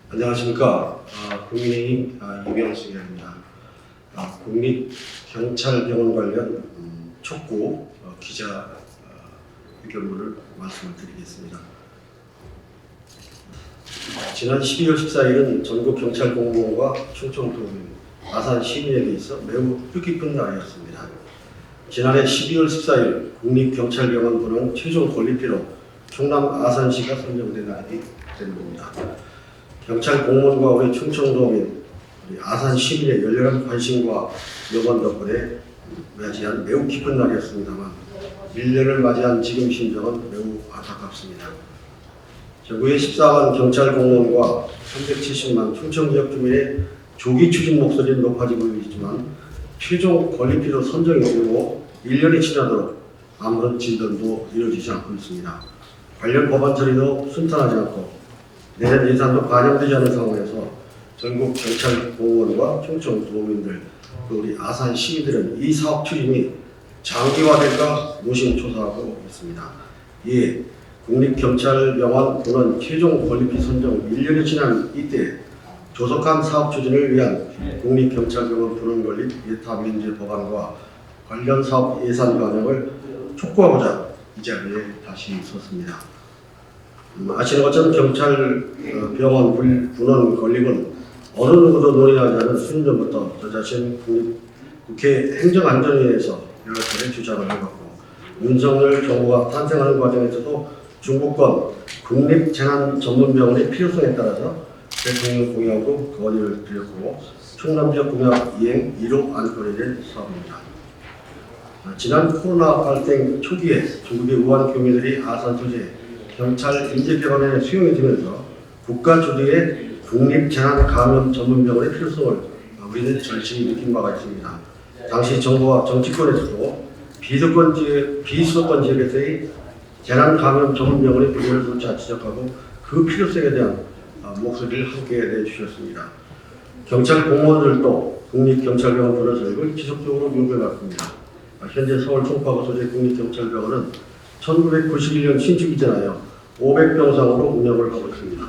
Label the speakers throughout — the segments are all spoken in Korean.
Speaker 1: 안녕하십니까. 국민의힘 이병수 의원입니다. 국립경찰병원 관련 촉구 기자 의견문을 말씀을 드리겠습니다. 지난 12월 14일은 전국 경찰 공무원과 충청도민, 아산 시민에게 있어 매우 뜻깊은 날이었습니다. 지난해 12월 14일 국립경찰병원 부는 최종 건립비로 충남 아산시가 선정된 날이 된 겁니다. 경찰 공무원과 우리 충청도민, 우리 아산 시민의 열렬한 관심과 응원 덕분에 맞이한 매우 기쁜 날이었습니다만 1년을 맞이한 지금 심정은 매우 안타깝습니다. 전국의 14만 경찰 공무원과 370만 충청 지역 주민의 조기 추진 목소리는 높아지고 있지만 최종 건립비로 선정이 되고 1년이 지나도록 아무런 진전도 이루어지지 않고 있습니다. 관련 법안 처리도 순탄하지 않고 내년 예산도 반영되지 않은 상황에서 전국 경찰 공무원과 충청 도민들, 우리 아산 시민들은 이 사업 추진이 장기화될까 노심초사하고 있습니다. 이에 국립경찰병원 부는 최종 건립비 선정 1년이 지난 이때 조속한 사업 추진을 위한 국립경찰병원 부는 건립 예타 면제 법안과 관련 사업 예산 반영을 촉구하고자 이 자리에 다시 섰습니다. 아시는 것처럼 경찰병원 분원 건립은 어느 누구도 논의하지 않은 수년 전부터 저 자신 국회 행정안전위에서 여러 차례 주장을 해왔고 윤석열 정부가 탄생하는 과정에서도 중부권 국립재난전문병원의 필요성에 따라서 대통령 공약으로 건의를 드렸고 충남 지역 공약 이행 1호 안건이 된 사업입니다. 지난 코로나 발생 초기에 중국의 우한 교민들이 아산 소재 경찰 인재병원에 수용이 되면서 국가 주도의 국립재난감염 전문병원의 필요성을 우리는 절실히 느낀 바가 있습니다. 당시 정부와 정치권에서도 비수도권 지역에서의 재난감염 전문병원의 부재를 조차 지적하고 그 필요성에 대한 목소리를 함께 내주셨습니다. 경찰 공무원들도 국립경찰병원 분원 설립을 지속적으로 요구해왔습니다. 현재 서울 송파구 소재 국립경찰병원은 1991년 신축 이전하여 500병상으로 운영을 하고 있습니다.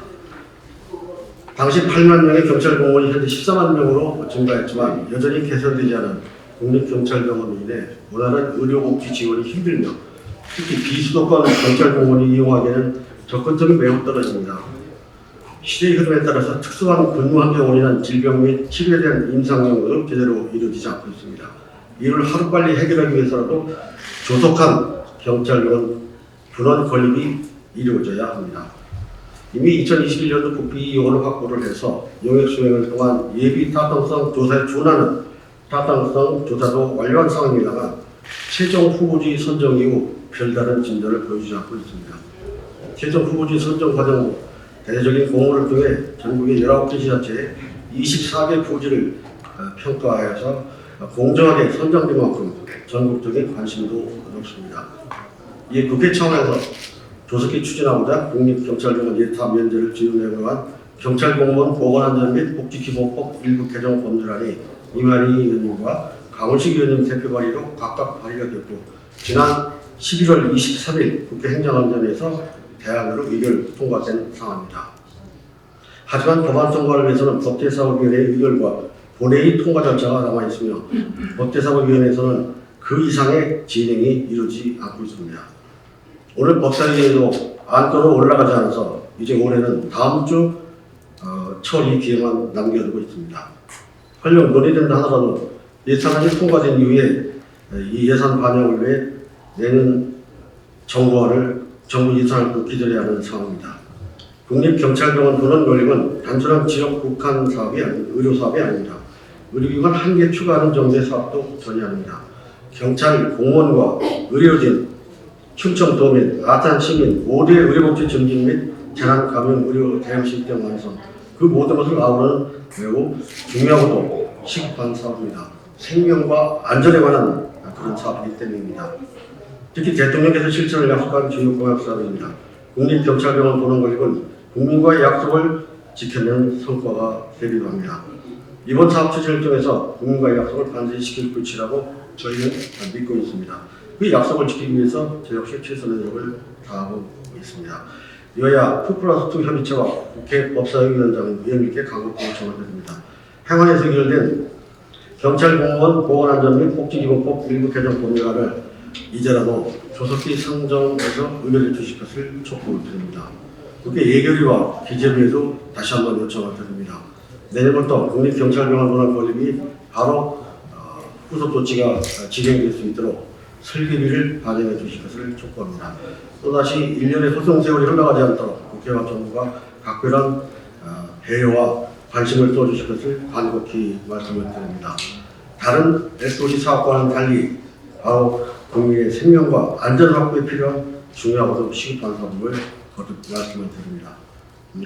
Speaker 1: 당시 8만 명의 경찰 공무원이 현재 14만 명으로 증가했지만 여전히 개선되지 않은 국립경찰병원으로 인해 원활한 의료복지 지원이 힘들며 특히 비수도권 경찰 공무원이 이용하기에는 접근성이 매우 떨어집니다. 시대의 흐름에 따라서 특수한 근무 환경으로 인한 질병 및 치료에 대한 임상연구도 제대로 이루어지지 않고 있습니다. 이를 하루빨리 해결하기 위해서라도 조속한 경찰병원 분원 건립이 이루어져야 합니다. 이미 2021년도 국비 요원을 확보를 해서 용역 수행을 통한 예비 타당성 조사에 준하는 타당성 조사도 완료한 상황입니다만 최종 후보지 선정 이후 별다른 진전을 보여주지 않고 있습니다. 최종 후보지 선정 과정 후 대대적인 공모를 통해 전국의 19개 지자체에 24개 부지를 평가하여서 공정하게 선정된 만큼 전국적인 관심도 높습니다. 이에 국회 차원에서 조속히 추진하고자 국립경찰병원 예타 면제를 지원하고 한 경찰공무원 보건안전 및 복지기본법 일부 개정 법률안이 이만희 의원님과 강훈식 의원님 대표 발의로 각각 발의가 됐고 지난 11월 23일 국회 행정안전위에서 대안으로 의결 통과된 상황입니다. 하지만 법안 통과를 위해서는 법제사법위원회의 의결과 본회의 통과 절차가 남아있으며 법제사법위원회에서는 그 이상의 진행이 이루어지지 않고 있습니다. 오늘 법사위에도 안건으로 올라가지 않아서 이제 올해는 다음 주 처리 기회만 남겨두고 있습니다. 설령 논의된다 하더라도 예산안이 통과된 이후에 이 예산 반영을 위해 내년 정부 예산을 기다려야 하는 상황입니다. 국립경찰병원 분원 건립은 단순한 지역 국한 사업이 의료 사업이 아닙니다. 의료기관 한 개 추가하는 정도의 사업도 전혀 아닙니다. 경찰 공무원과 의료진, 충청도민, 아산 시민 모두의 의료복지 증진 및 재난감염 의료 대응 시스템 완성 그 모든 것을 아우르는 매우 중요하고도 시급한 사업입니다. 생명과 안전에 관한 그런 사업이기 때문입니다. 특히 대통령께서 실천을 약속한 주요 공약 사업입니다. 국립경찰병원 분원 건립은 국민과의 약속을 지켜낸 성과가 되기도 합니다. 이번 사업 추진을 통해서 국민과의 약속을 반드시 지킬 것이라고 저희는 믿고 있습니다. 그 약속을 지키기 위해서 저 역시 최선의 노력을 다하고 있습니다. 여야 2+2 협의체와 국회 법사위원장 위원님께 강력 요청을 드립니다. 행안에서 의결된 경찰공무원 보건안전 및 복지기본법 일부 개정 법률안을 이제라도 조속히 상정해서 의결해 주실 것을 촉구를 드립니다. 국회 예결위와 기재부에도 다시 한번 요청을 드립니다. 내년부터 국립경찰병원 분할 건립이 바로 후속 조치가 진행될 수 있도록 설계비를 반영해 주실 것을 촉구합니다. 또다시 1년의 소송 세월이 흘러가지 않도록 국회와 정부가 각별한 배려와 관심을 쏘주실 것을 간곡히 말씀을 드립니다. 다른 SOC 사업과는 달리 바로 국민의 생명과 안전 확보에 필요한 중요하고도 시급한 사업을 거듭 말씀을 드립니다.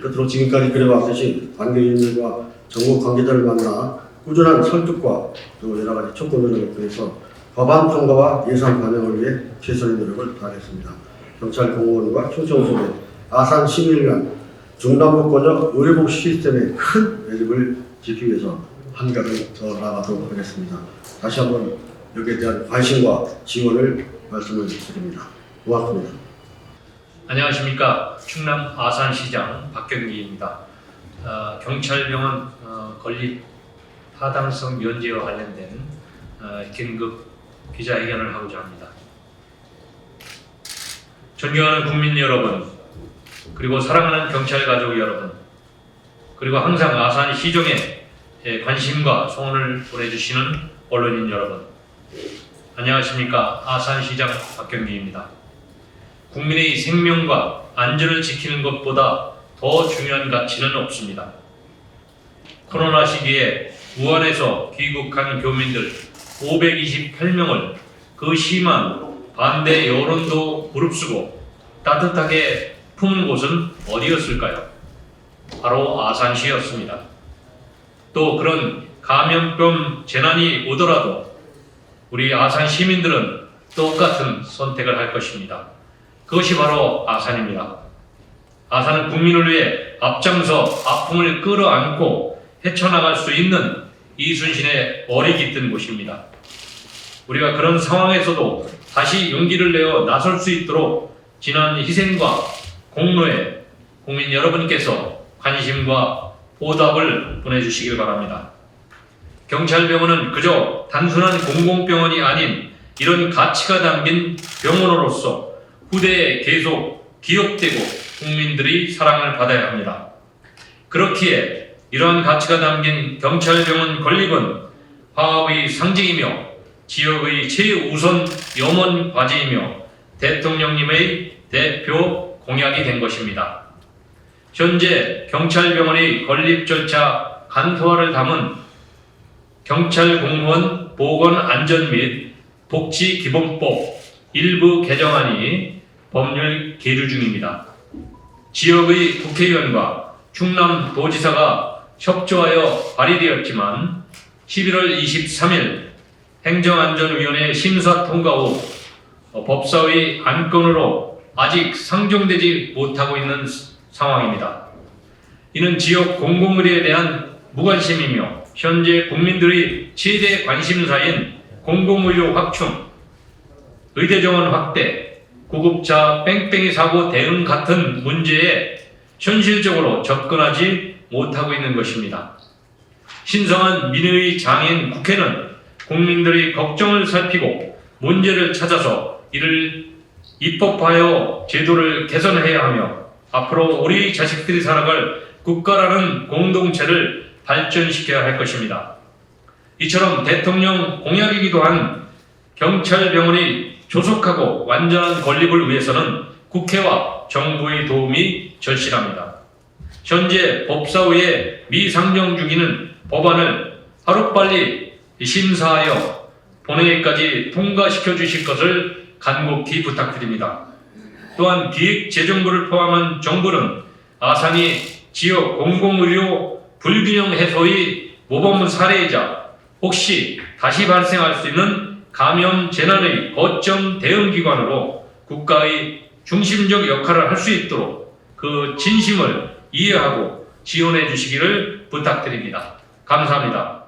Speaker 1: 끝으로 지금까지 그래왔듯이 관계인들과 정부 관계자를 만나 꾸준한 설득과 또 여러 가지 촉구 노력을 통해서 법안 통과와 예산 반영을 위해 최선의 노력을 다하겠습니다. 경찰 공무원과 충청소대 아산 시민을 중단복권적 의료복 시스템의 큰 매듭을 짓기 위해서 한 걸음 더 나아가도록 하겠습니다. 다시 한번 여기에 대한 관심과 지원을 말씀을 드립니다. 고맙습니다.
Speaker 2: 안녕하십니까. 충남 아산시장 박경기입니다. 경찰병원 건립 타당성 면제와 관련된 긴급 기자회견을 하고자 합니다. 존경하는 국민 여러분, 그리고 사랑하는 경찰 가족 여러분, 그리고 항상 아산 시정에 관심과 소원을 보내주시는 언론인 여러분, 안녕하십니까. 아산시장 박경기입니다. 국민의 생명과 안전을 지키는 것보다 더 중요한 가치는 없습니다. 코로나 시기에 우한에서 귀국한 교민들 528명을 그 심한 반대 여론도 무릅쓰고 따뜻하게 품은 곳은 어디였을까요? 바로 아산시였습니다. 또 그런 감염병 재난이 오더라도 우리 아산 시민들은 똑같은 선택을 할 것입니다. 그것이 바로 아산입니다. 아산은 국민을 위해 앞장서 아픔을 끌어안고 헤쳐나갈 수 있는 이순신의 어리 깃든 곳입니다. 우리가 그런 상황에서도 다시 용기를 내어 나설 수 있도록 지난 희생과 공로에 국민 여러분께서 관심과 보답을 보내주시길 바랍니다. 경찰병원은 그저 단순한 공공병원이 아닌 이런 가치가 담긴 병원으로서 후대에 계속 기억되고 국민들의 사랑을 받아야 합니다. 그렇기에 이러한 가치가 담긴 경찰병원 건립은 화합의 상징이며 지역의 최우선 염원 과제이며 대통령님의 대표 공약이 된 것입니다. 현재 경찰병원의 건립 절차 간소화를 담은 경찰공무원 보건안전 및 복지기본법 일부 개정안이 법률 계류 중입니다. 지역의 국회의원과 충남도지사가 협조하여 발의되었지만 11월 23일 행정안전위원회 심사 통과 후 법사위 안건으로 아직 상정되지 못하고 있는 상황입니다. 이는 지역 공공의료에 대한 무관심이며 현재 국민들의 최대 관심사인 공공의료 확충, 의대 정원 확대, 구급차 뺑뺑이 사고 대응 같은 문제에 현실적으로 접근하지 못하고 있는 것입니다. 신성한 민의의 장인 국회는 국민들의 걱정을 살피고 문제를 찾아서 이를 입법하여 제도를 개선해야 하며 앞으로 우리 자식들이 살아갈 국가라는 공동체를 발전시켜야 할 것입니다. 이처럼 대통령 공약이기도 한 경찰병원의 조속하고 완전한 건립을 위해서는 국회와 정부의 도움이 절실합니다. 현재 법사위에 미상정 중인 법안을 하루빨리 심사하여 본회의까지 통과시켜 주실 것을 간곡히 부탁드립니다. 또한 기획재정부를 포함한 정부는 아산이 지역 공공의료 불균형 해소의 모범 사례이자 혹시 다시 발생할 수 있는 감염 재난의 거점 대응 기관으로 국가의 중심적 역할을 할 수 있도록 그 진심을 이해하고 지원해 주시기를 부탁드립니다. 감사합니다.